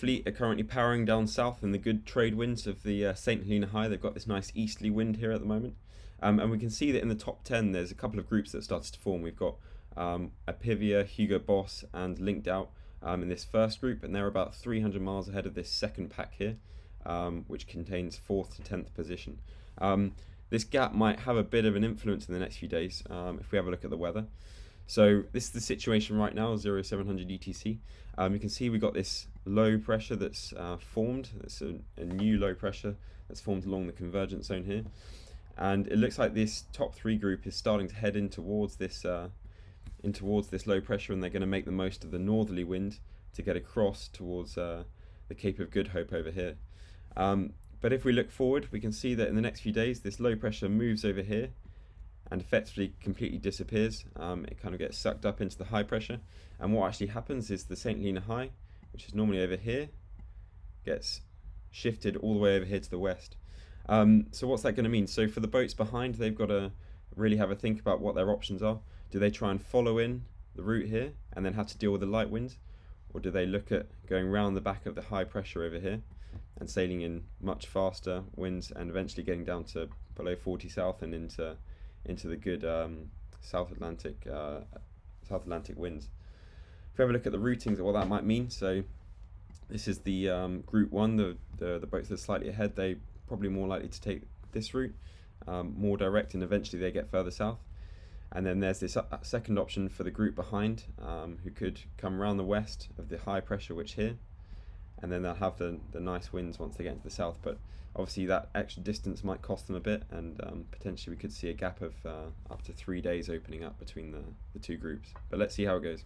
fleet are currently powering down south in the good trade winds of the St. Helena High. They've got this nice easterly wind here at the moment. And we can see that in the top 10, there's a couple of groups that started to form. We've got Apivia, Hugo Boss, and Linked Out in this first group, and they're about 300 miles ahead of this second pack here, which contains 4th to 10th position. This gap might have a bit of an influence in the next few days if we have a look at the weather. So this is the situation right now, 0700 ETC. You can see we've got this low pressure that's formed. It's a new low pressure that's formed along the convergence zone here. And it looks like this top 3 group is starting to head in towards this low pressure, and they're going to make the most of the northerly wind to get across towards the Cape of Good Hope over here. But if we look forward, we can see that in the next few days, this low pressure moves over here and effectively completely disappears. It kind of gets sucked up into the high pressure. And what actually happens is the St. Helena High, which is normally over here, gets shifted all the way over here to the west. So what's that going to mean? So for the boats behind, they've got to really have a think about what their options are. Do they try and follow in the route here and then have to deal with the light winds? Or do they look at going round the back of the high pressure over here and sailing in much faster winds and eventually getting down to below 40 south and into the good South Atlantic winds? If we have a look at the routings of what that might mean, so this is the Group 1, the boats that are slightly ahead. They probably more likely to take this route, more direct, and eventually they get further south. And then there's this second option for the group behind, who could come around the west of the high pressure, which here, and then they'll have the nice winds once they get into the south. But obviously that extra distance might cost them a bit, and potentially we could see a gap of up to 3 days opening up between the two groups. But let's see how it goes.